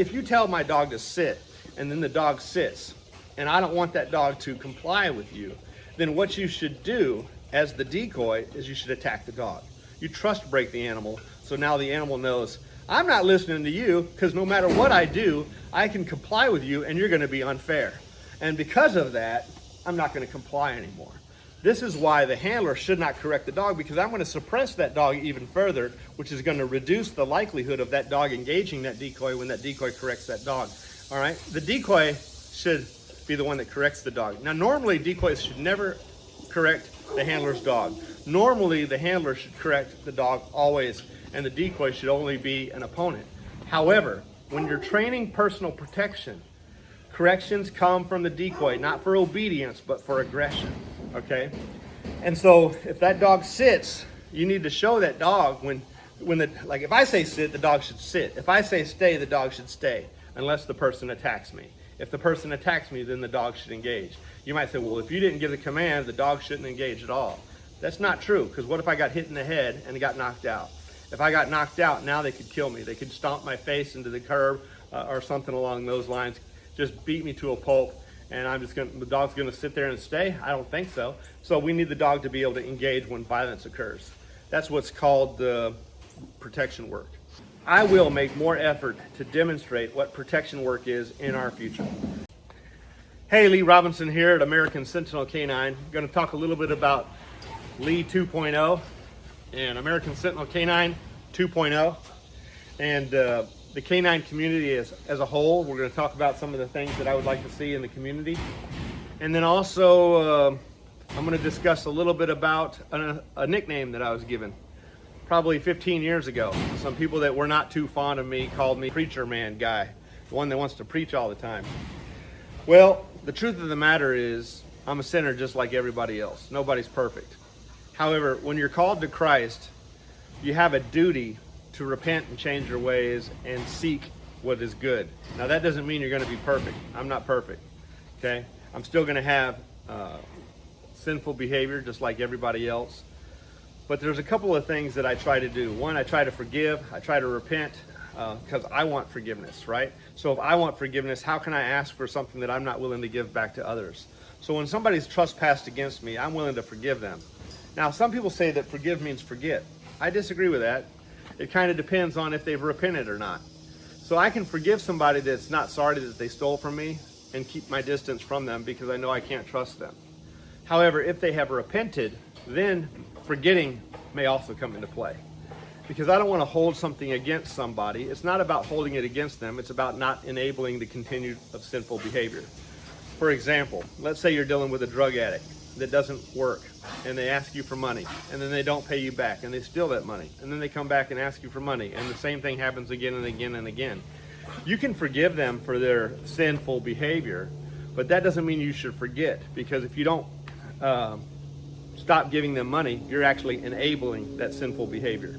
If you tell my dog to sit and then the dog sits and I don't want that dog to comply with you, then what you should do as the decoy is you should attack the dog. You trust break the animal, so now the animal knows, I'm not listening to you because no matter what I do, I can comply with you and you're going to be unfair. And because of that, I'm not going to comply anymore. This is why the handler should not correct the dog, because I'm going to suppress that dog even further, which is going to reduce the likelihood of that dog engaging that decoy when that decoy corrects that dog. All right? The decoy should be the one that corrects the dog. Now, normally decoys should never correct the handler's dog. Normally, the handler should correct the dog always, and the decoy should only be an opponent. However, when you're training personal protection, corrections come from the decoy, not for obedience, but for aggression, okay? And so if that dog sits, you need to show that dog like if I say sit, the dog should sit. If I say stay, the dog should stay, unless the person attacks me. If the person attacks me, then the dog should engage. You might say, well, if you didn't give the command, the dog shouldn't engage at all. That's not true, because what if I got hit in the head and got knocked out? If I got knocked out, now they could kill me. They could stomp my face into the curb or something along those lines, just beat me to a pulp, and the dog's gonna sit there and stay? I don't think so. So we need the dog to be able to engage when violence occurs. That's what's called the protection work. I will make more effort to demonstrate what protection work is in our future. Hey, Lee Robinson here at American Sentinel K9. I'm gonna talk a little bit about Lee 2.0 and American Sentinel K9 2.0 and the K9 community as a whole. We're going to talk about some of the things that I would like to see in the community. And then also I'm going to discuss a little bit about a nickname that I was given probably 15 years ago. Some people that were not too fond of me called me preacher man guy, the one that wants to preach all the time. Well, the truth of the matter is I'm a sinner just like everybody else. Nobody's perfect. However, when you're called to Christ, you have a duty to repent and change your ways and seek what is good. Now, that doesn't mean you're going to be perfect. I'm not perfect, okay? I'm still going to have sinful behavior just like everybody else. But there's a couple of things that I try to do. One, I try to forgive. I try to repent because I want forgiveness, right? So if I want forgiveness, how can I ask for something that I'm not willing to give back to others? So when somebody's trespassed against me, I'm willing to forgive them. Now, some people say that forgive means forget. I disagree with that. It kind of depends on if they've repented or not. So I can forgive somebody that's not sorry that they stole from me and keep my distance from them because I know I can't trust them. However, if they have repented, then forgetting may also come into play. Because I don't want to hold something against somebody. It's not about holding it against them. It's about not enabling the continued of sinful behavior. For example, let's say you're dealing with a drug addict that doesn't work, and they ask you for money, and then they don't pay you back, and they steal that money, and then they come back and ask you for money, and the same thing happens again and again and again. You can forgive them for their sinful behavior, but that doesn't mean you should forget, because if you don't stop giving them money, you're actually enabling that sinful behavior.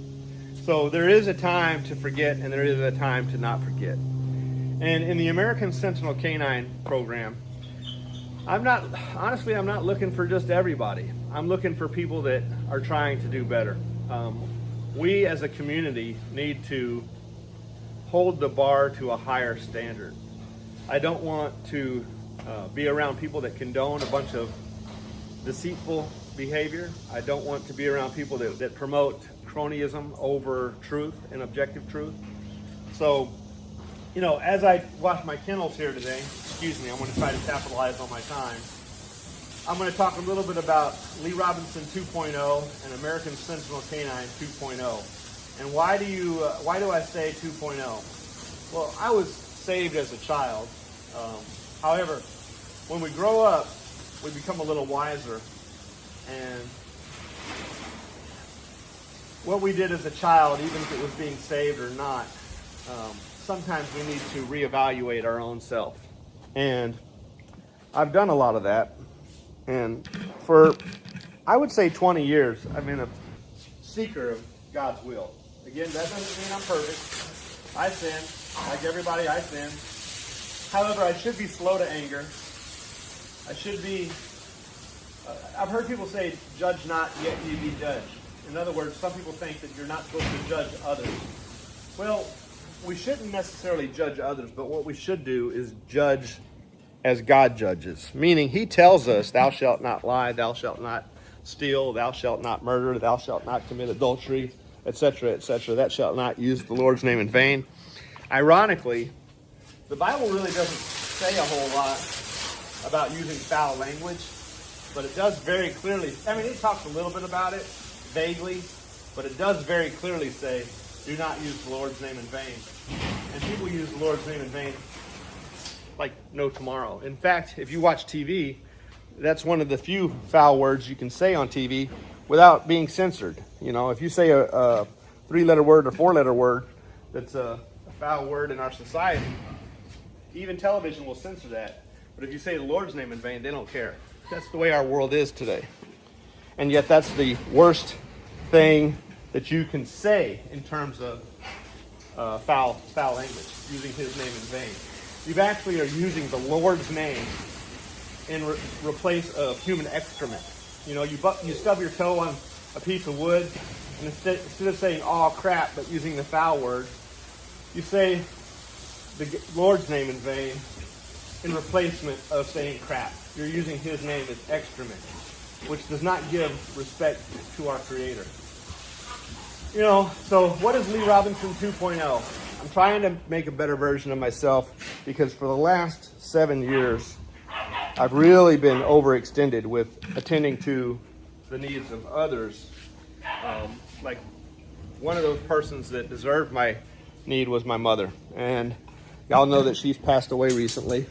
So there is a time to forget, and there is a time to not forget. And in the American Sentinel K9 program, I'm not looking for just everybody. I'm looking for people that are trying to do better. We as a community need to hold the bar to a higher standard. I don't want to be around people that condone a bunch of deceitful behavior. I don't want to be around people that promote cronyism over truth and objective truth. So, you know, as I wash my kennels here today, excuse me, I'm going to try to capitalize on my time. I'm going to talk a little bit about Lee Robinson 2.0 and American Sentinel K9 2.0. And why do I say 2.0? Well, I was saved as a child. However, when we grow up, we become a little wiser. And what we did as a child, even if it was being saved or not, sometimes we need to reevaluate our own self. And I've done a lot of that. And for, I would say 20 years, I've been a seeker of God's will. Again, that doesn't mean I'm perfect. I sin. Like everybody, I sin. However, I should be slow to anger. I should be, I've heard people say, judge not, yet ye be judged. In other words, some people think that you're not supposed to judge others. Well, we shouldn't necessarily judge others, but what we should do is judge as God judges. Meaning he tells us, thou shalt not lie, thou shalt not steal, thou shalt not murder, thou shalt not commit adultery, etc., etc. Thou shalt not use the Lord's name in vain. Ironically, the Bible really doesn't say a whole lot about using foul language, but it does very clearly, I mean, it talks a little bit about it, vaguely, but it does very clearly say, do not use the Lord's name in vain. And people use the Lord's name in vain like no tomorrow. In fact, if you watch TV, that's one of the few foul words you can say on TV without being censored. You know, if you say a three-letter word or four-letter word that's a foul word in our society, even television will censor that. But if you say the Lord's name in vain, they don't care. That's the way our world is today. And yet that's the worst thing that you can say in terms of foul language, using his name in vain. You actually are using the Lord's name in replace of human excrement. You know, you stub your toe on a piece of wood, and instead of saying, oh crap, but using the foul word, you say the Lord's name in vain in replacement of saying crap. You're using his name as excrement, which does not give respect to our Creator. You know, so what is Lee Robinson 2.0? I'm trying to make a better version of myself because for the last 7 years, I've really been overextended with attending to the needs of others. Like one of those persons that deserved my need was my mother. And y'all know that she's passed away recently,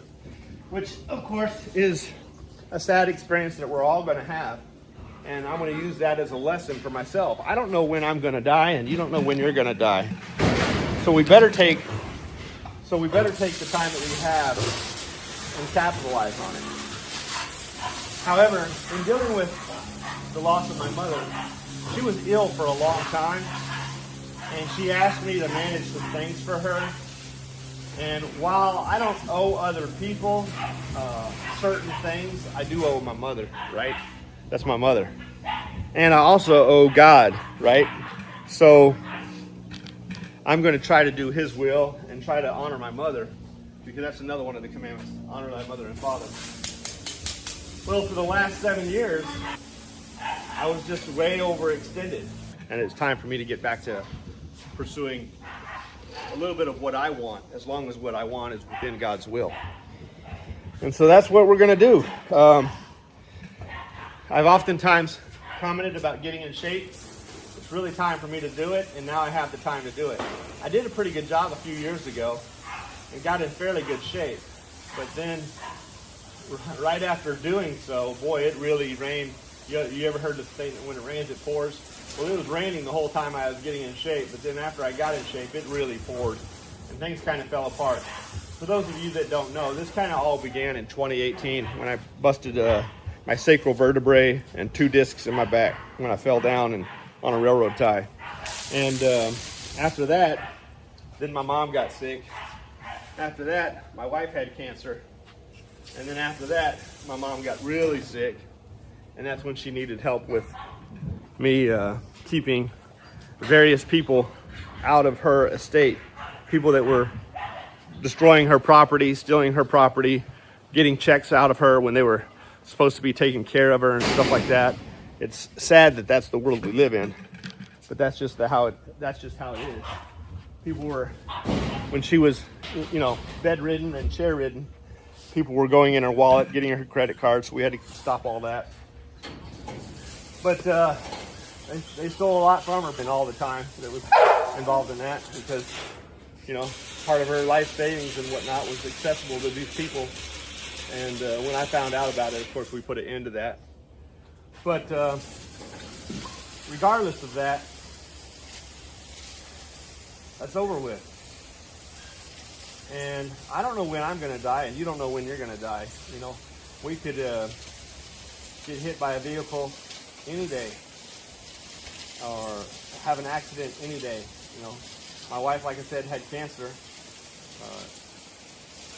which of course is a sad experience that we're all going to have. And I'm going to use that as a lesson for myself. I don't know when I'm going to die, and you don't know when you're going to die. So we better take the time that we have and capitalize on it. However, in dealing with the loss of my mother, she was ill for a long time, and she asked me to manage some things for her. And while I don't owe other people certain things, I do owe my mother, right? That's my mother. And I also owe God, right? So I'm going to try to do his will and try to honor my mother, because that's another one of the commandments, honor thy mother and father. Well, for the last 7 years, I was just way overextended. And it's time for me to get back to pursuing a little bit of what I want, as long as what I want is within God's will. And so that's what we're going to do. I've oftentimes commented about getting in shape. It's really time for me to do it, and now I have the time to do it. I did a pretty good job a few years ago and got in fairly good shape. But then, right after doing so, boy, it really rained. You ever heard the statement, when it rains, it pours? Well, it was raining the whole time I was getting in shape, but then after I got in shape, it really poured, and things kind of fell apart. For those of you that don't know, this kind of all began in 2018 when I busted my sacral vertebrae and 2 discs in my back when I fell down and on a railroad tie. And after that, then my mom got sick. After that, my wife had cancer. And then after that, my mom got really sick. And that's when she needed help with me keeping various people out of her estate. People that were destroying her property, stealing her property, getting checks out of her when they were supposed to be taking care of her and stuff like that. It's sad that that's the world we live in, but that's just how it is. People were, when she was, bedridden and chair-ridden, people were going in her wallet, getting her credit cards, so we had to stop all that. But they stole a lot from her, and all the time that was involved in that, because part of her life savings and whatnot was accessible to these people. And when I found out about it, of course, we put an end to that. But regardless of that, that's over with. And I don't know when I'm going to die, and you don't know when you're going to die. We could get hit by a vehicle any day, or have an accident any day. My wife, like I said, had cancer.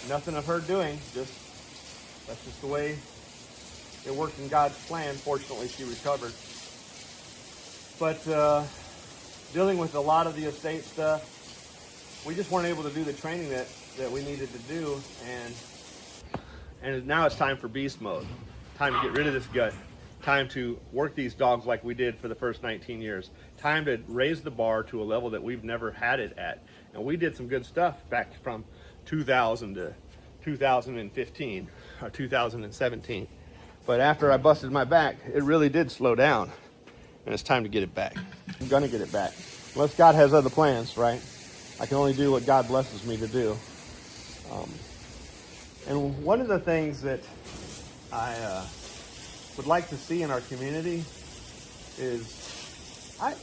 Nothing of her doing, that's just the way it worked in God's plan. Fortunately, she recovered. But dealing with a lot of the estate stuff, we just weren't able to do the training that we needed to do, and now it's time for beast mode. Time to get rid of this gut. Time to work these dogs like we did for the first 19 years. Time to raise the bar to a level that we've never had it at. And we did some good stuff back from 2000 to 2015 or 2017. But after I busted my back, it really did slow down. And it's time to get it back. I'm gonna get it back. Unless God has other plans, right? I can only do what God blesses me to do. And one of the things that I would like to see in our community is,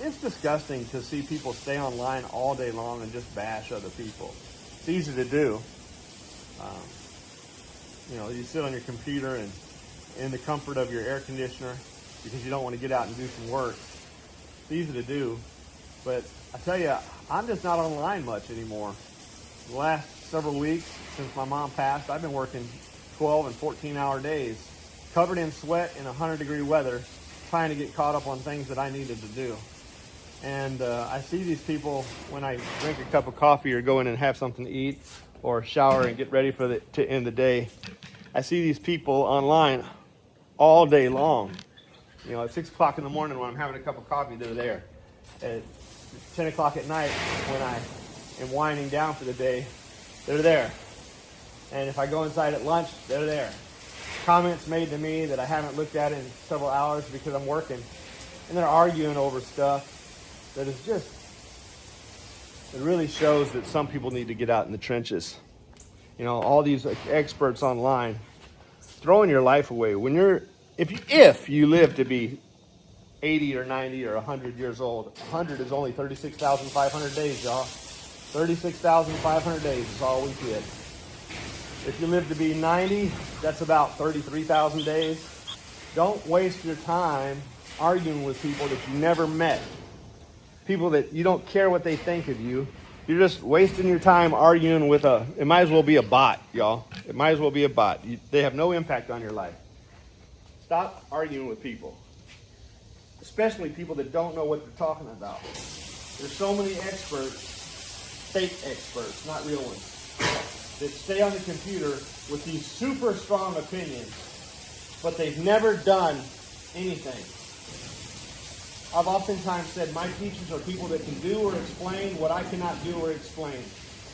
it's disgusting to see people stay online all day long and just bash other people. It's easy to do. You know, you sit on your computer and in the comfort of your air conditioner because you don't want to get out and do some work. It's easy to do, but I tell you, I'm just not online much anymore. The last several weeks since my mom passed, I've been working 12 and 14-hour days, covered in sweat in 100-degree weather, trying to get caught up on things that I needed to do. And I see these people when I drink a cup of coffee or go in and have something to eat or shower and get ready for to end the day. I see these people online all day long. You know, at 6 o'clock in the morning when I'm having a cup of coffee, they're there. At 10 o'clock at night when I am winding down for the day, they're there. And if I go inside at lunch, they're there. Comments made to me that I haven't looked at in several hours because I'm working. And they're arguing over stuff that is just, it really shows that some people need to get out in the trenches. You know, all these experts online throwing your life away. When you're, if you live to be 80 or 90 or 100 years old, 100 is only 36,500 days, y'all. 36,500 days is all we get. If you live to be 90, that's about 33,000 days. Don't waste your time arguing with people that you never met. People that you don't care what they think of you. You're just wasting your time arguing with it might as well be a bot, y'all. It might as well be a bot. They have no impact on your life. Stop arguing with people, especially people that don't know what they're talking about. There's so many experts, fake experts, not real ones, that stay on the computer with these super strong opinions, but they've never done anything. I've oftentimes said my teachers are people that can do or explain what I cannot do or explain.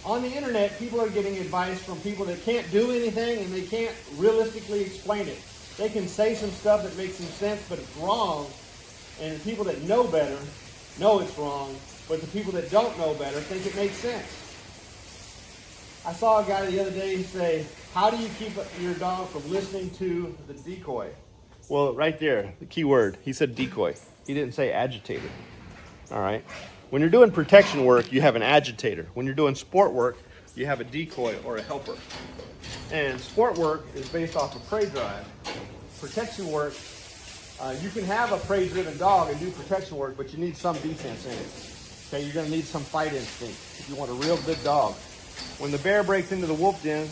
On the internet, people are getting advice from people that can't do anything and they can't realistically explain it. They can say some stuff that makes some sense, but it's wrong. And the people that know better know it's wrong, but the people that don't know better think it makes sense. I saw a guy the other day say, how do you keep your dog from listening to the decoy? Well, right there, the key word, he said decoy. He didn't say agitator. All right. When you're doing protection work, you have an agitator. When you're doing sport work, you have a decoy or a helper. And sport work is based off of prey drive. Protection work, you can have a prey-driven dog and do protection work, but you need some defense in it. Okay, you're going to need some fight instinct if you want a real good dog. When the bear breaks into the wolf den,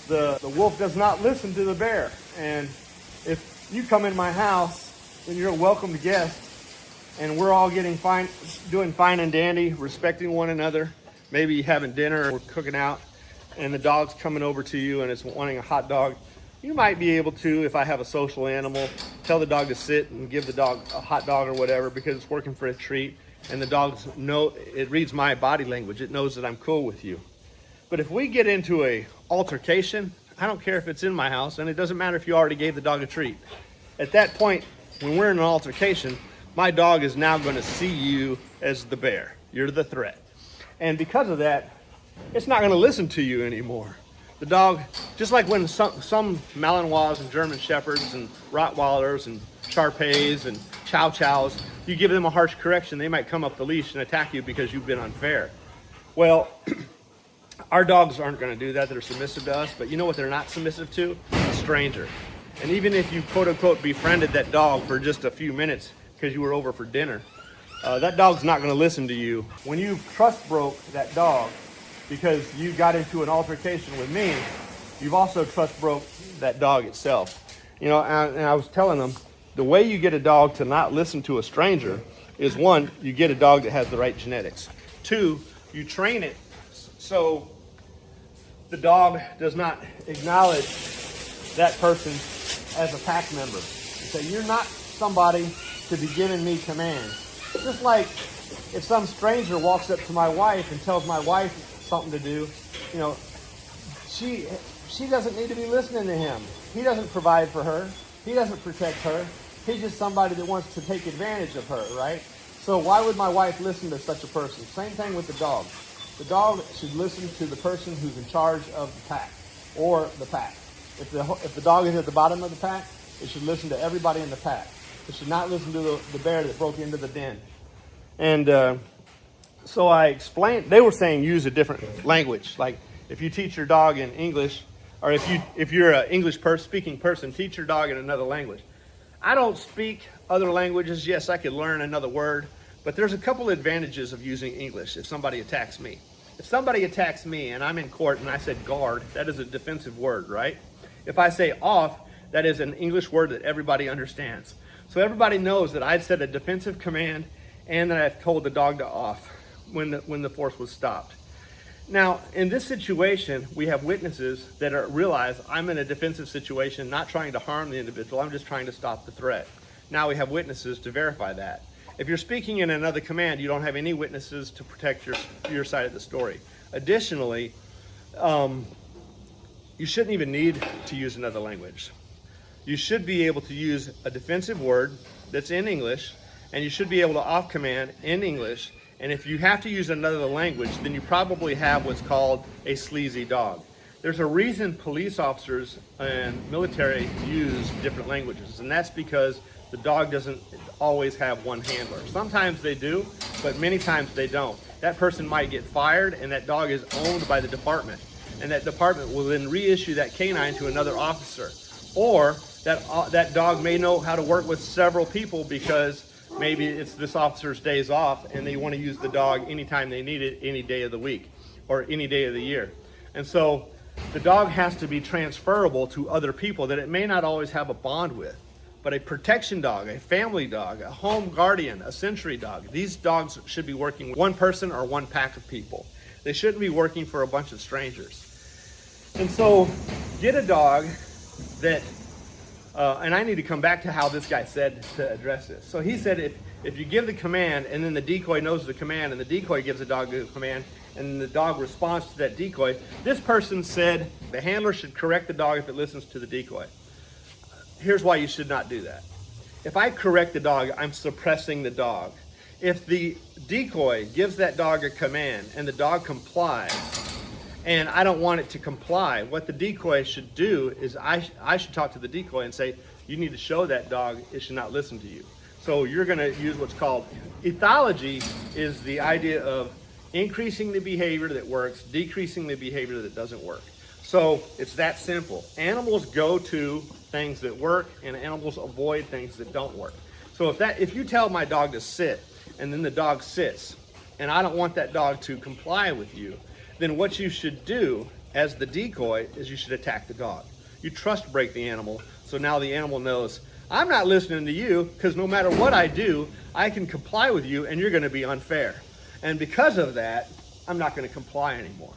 the wolf does not listen to the bear. And if you come in my house, then you're a welcome guest, and we're all getting fine, doing fine and dandy, respecting one another, maybe having dinner or cooking out, and the dog's coming over to you and it's wanting a hot dog. You might be able to, if I have a social animal, tell the dog to sit and give the dog a hot dog or whatever because it's working for a treat, and the dog's it reads my body language. It knows that I'm cool with you. But if we get into a altercation, I don't care if it's in my house, and it doesn't matter if you already gave the dog a treat. At that point, when we're in an altercation, my dog is now going to see you as the bear. You're the threat. And because of that, it's not going to listen to you anymore. The dog, just like when some Malinois and German Shepherds and Rottweilers and Shar-Peis and Chow Chows, you give them a harsh correction, they might come up the leash and attack you because you've been unfair. Well, our dogs aren't going to do that. They're submissive to us. But you know what they're not submissive to? A stranger. And even if you quote-unquote befriended that dog for just a few minutes because you were over for dinner, that dog's not going to listen to you. When you trust broke that dog because you got into an altercation with me, you've also trust broke that dog itself. You know, and I was telling them, the way you get a dog to not listen to a stranger is, one, you get a dog that has the right genetics. Two, you train it So the dog does not acknowledge that person as a pack member. And say, you're not somebody to be giving me commands. Just like if some stranger walks up to my wife and tells my wife something to do, you know, she doesn't need to be listening to him. He doesn't provide for her. He doesn't protect her. He's just somebody that wants to take advantage of her, right? So why would my wife listen to such a person? Same thing with the dog. The dog should listen to the person who's in charge of the pack or the pack. If the dog is at the bottom of the pack, it should listen to everybody in the pack. It should not listen to the bear that broke into the den. And so I explained, they were saying use a different language. Like if you teach your dog in English, or if you're an English speaking person, teach your dog in another language. I don't speak other languages. Yes, I could learn another word, but there's a couple advantages of using English if somebody attacks me. If somebody attacks me and I'm in court and I said guard, that is a defensive word, right? If I say off, that is an English word that everybody understands. So everybody knows that I've said a defensive command and that I've told the dog to off when the force was stopped. Now, in this situation, we have witnesses that realize I'm in a defensive situation, not trying to harm the individual, I'm just trying to stop the threat. Now we have witnesses to verify that. If you're speaking in another command, you don't have any witnesses to protect your side of the story. Additionally, you shouldn't even need to use another language. You should be able to use a defensive word that's in English, and you should be able to off command in English. And if you have to use another language, then you probably have what's called a sleazy dog. There's a reason police officers and military use different languages, and that's because the dog doesn't always have one handler. Sometimes they do, but many times they don't. That person might get fired, and that dog is owned by the department. And that department will then reissue that canine to another officer. Or that dog may know how to work with several people because maybe it's this officer's days off and they want to use the dog anytime they need it, any day of the week or any day of the year. And so the dog has to be transferable to other people that it may not always have a bond with. But a protection dog, a family dog, a home guardian, a sentry dog, these dogs should be working with one person or one pack of people. They shouldn't be working for a bunch of strangers. And so get a dog that, and I need to come back to how this guy said to address this. So he said if you give the command and then the decoy knows the command and the decoy gives the dog the command and the dog responds to that decoy, this person said the handler should correct the dog if it listens to the decoy. Here's why you should not do that. If I correct the dog, I'm suppressing the dog. If the decoy gives that dog a command and the dog complies, and I don't want it to comply, what the decoy should do is I should talk to the decoy and say, you need to show that dog it should not listen to you. So you're going to use what's called ethology, is the idea of increasing the behavior that works, decreasing the behavior that doesn't work. So it's that simple. Animals go to things that work and animals avoid things that don't work. So if you tell my dog to sit and then the dog sits and I don't want that dog to comply with you, then what you should do as the decoy is you should attack the dog. You trust break the animal, so now the animal knows, I'm not listening to you because no matter what I do, I can comply with you and you're going to be unfair. And because of that, I'm not going to comply anymore.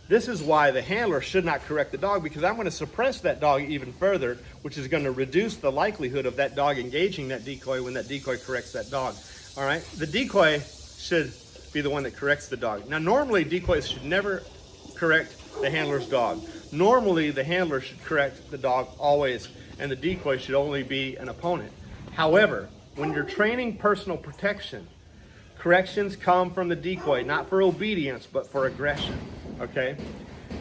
This is why the handler should not correct the dog, because I'm going to suppress that dog even further, which is going to reduce the likelihood of that dog engaging that decoy when that decoy corrects that dog. All right? The decoy should be the one that corrects the dog. Now, normally decoys should never correct the handler's dog. Normally, the handler should correct the dog always, and the decoy should only be an opponent. However, when you're training personal protection, corrections come from the decoy, not for obedience, but for aggression, okay?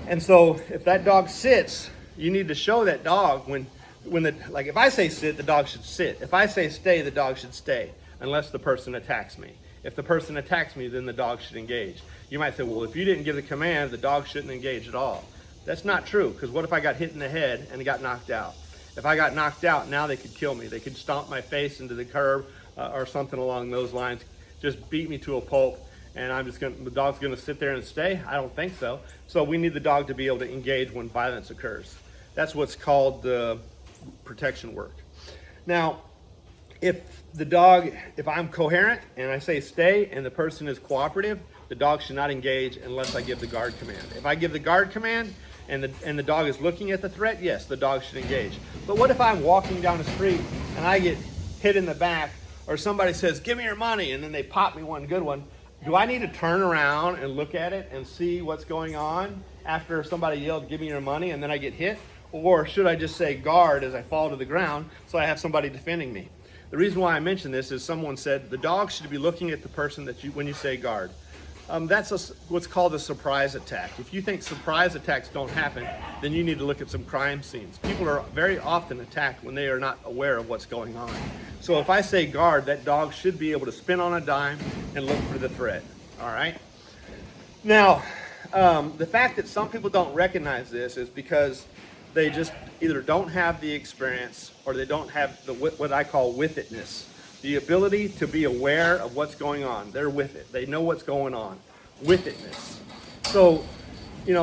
And so if that dog sits, you need to show that dog like if I say sit, the dog should sit. If I say stay, the dog should stay, unless the person attacks me. If the person attacks me, then the dog should engage. You might say, well, if you didn't give the command, the dog shouldn't engage at all. That's not true, because what if I got hit in the head and got knocked out? If I got knocked out, now they could kill me. They could stomp my face into the curb or something along those lines, just beat me to a pulp, and the dog's gonna sit there and stay? I don't think so. So we need the dog to be able to engage when violence occurs. That's what's called the protection work. Now, if I'm coherent and I say stay and the person is cooperative, the dog should not engage unless I give the guard command. If I give the guard command and the dog is looking at the threat, yes, the dog should engage. But what if I'm walking down the street and I get hit in the back, or somebody says, give me your money, and then they pop me one good one? Do I need to turn around and look at it and see what's going on after somebody yelled, give me your money, and then I get hit? Or should I just say guard as I fall to the ground so I have somebody defending me? The reason why I mention this is someone said the dog should be looking at the person when you say guard. That's what's called a surprise attack. If you think surprise attacks don't happen, then you need to look at some crime scenes. People are very often attacked when they are not aware of what's going on. So if I say guard, that dog should be able to spin on a dime and look for the threat. All right? Now, the fact that some people don't recognize this is because they just either don't have the experience or they don't have what I call with itness. The ability to be aware of what's going on. They're with it. They know what's going on. With itness. So,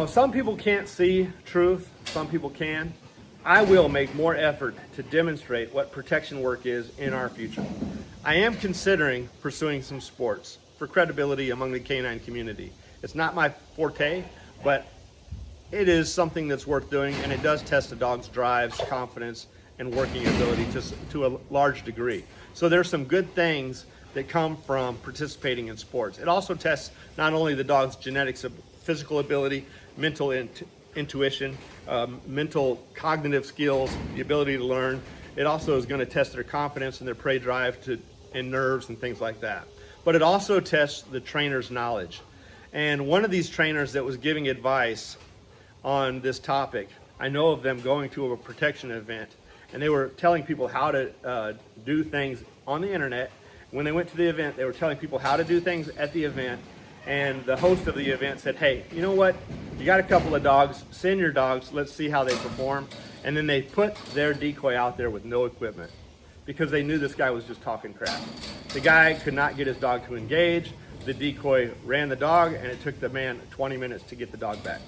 some people can't see truth. Some people can. I will make more effort to demonstrate what protection work is in our future. I am considering pursuing some sports for credibility among the canine community. It's not my forte, but it is something that's worth doing, and it does test a dog's drives, confidence, and working ability to a large degree. So there's some good things that come from participating in sports. It also tests not only the dog's genetics of physical ability, mental intuition, mental cognitive skills, the ability to learn. It also is going to test their confidence and their prey drive and nerves and things like that. But it also tests the trainer's knowledge. And one of these trainers that was giving advice on this topic, I know of them going to a protection event, and they were telling people how to do things on the internet. When they went to the event, they were telling people how to do things at the event, and the host of the event said, hey, you know what? You got a couple of dogs, send your dogs, let's see how they perform. And then they put their decoy out there with no equipment because they knew this guy was just talking crap. The guy could not get his dog to engage. The decoy ran the dog, and it took the man 20 minutes to get the dog back.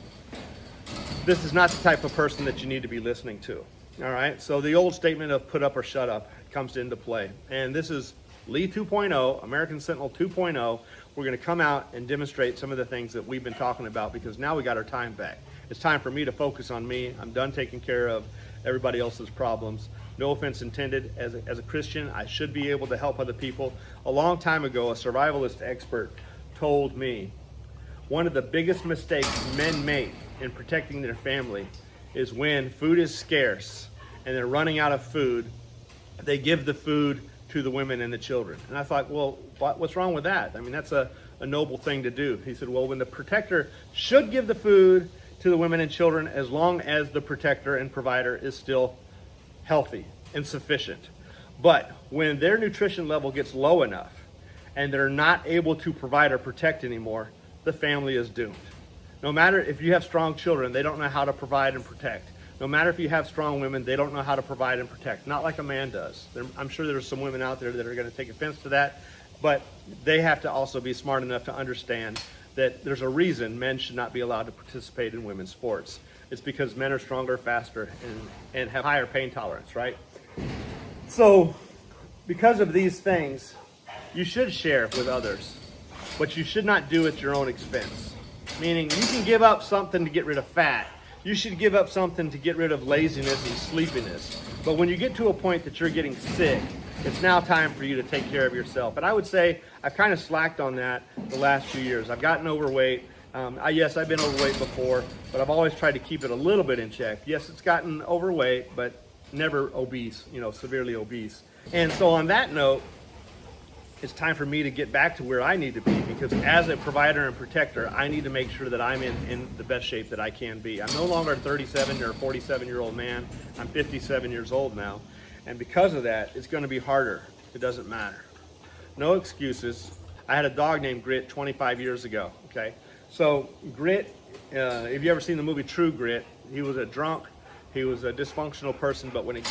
This is not the type of person that you need to be listening to. All right, so the old statement of put up or shut up comes into play. And this is Lee 2.0, American Sentinel 2.0. We're going to come out and demonstrate some of the things that we've been talking about because now we got our time back. It's time for me to focus on me. I'm done taking care of everybody else's problems. No offense intended. As a Christian, I should be able to help other people. A long time ago, a survivalist expert told me one of the biggest mistakes men make in protecting their family is when food is scarce and they're running out of food, they give the food to the women and the children. And I thought, well, what's wrong with that? I mean, that's a noble thing to do. He said, well, when the protector should give the food to the women and children as long as the protector and provider is still healthy and sufficient. But when their nutrition level gets low enough and they're not able to provide or protect anymore, the family is doomed. No matter if you have strong children, they don't know how to provide and protect. No matter if you have strong women, they don't know how to provide and protect. Not like a man does. I'm sure there's some women out there that are going to take offense to that, but they have to also be smart enough to understand that there's a reason men should not be allowed to participate in women's sports. It's because men are stronger, faster, and have higher pain tolerance, right? So because of these things, you should share with others, but you should not do at your own expense. Meaning you can give up something to get rid of fat. You should give up something to get rid of laziness and sleepiness. But when you get to a point that you're getting sick, it's now time for you to take care of yourself. And I would say I've kind of slacked on that the last few years. I've gotten overweight. Yes, I've been overweight before, but I've always tried to keep it a little bit in check. Yes, it's gotten overweight, but never obese, severely obese. And so on that note, it's time for me to get back to where I need to be, because as a provider and protector, I need to make sure that I'm in the best shape that I can be. I'm no longer a 37 or 47-year-old man. I'm 57 years old now. And because of that, it's going to be harder. It doesn't matter. No excuses. I had a dog named Grit 25 years ago, okay? So Grit, if you ever seen the movie True Grit, he was a drunk. He was a dysfunctional person, but when it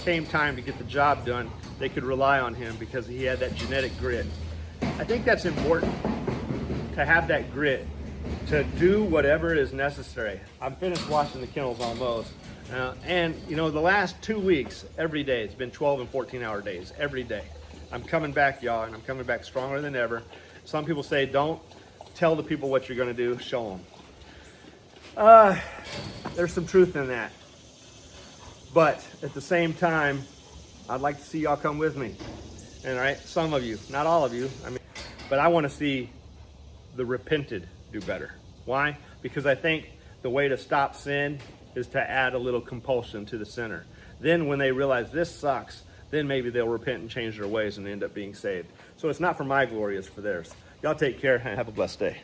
came time to get the job done, they could rely on him because he had that genetic grit. I think that's important, to have that grit, to do whatever is necessary. I'm finished washing the kennels almost. And the last 2 weeks, every day, it's been 12 and 14-hour days, every day. I'm coming back, y'all, and I'm coming back stronger than ever. Some people say don't tell the people what you're going to do, show them. There's some truth in that. But at the same time, I'd like to see y'all come with me. And right, some of you, not all of you, but I want to see the repented do better. Why? Because I think the way to stop sin is to add a little compulsion to the sinner. Then when they realize this sucks, then maybe they'll repent and change their ways and end up being saved. So it's not for my glory, it's for theirs. Y'all take care and have a blessed day.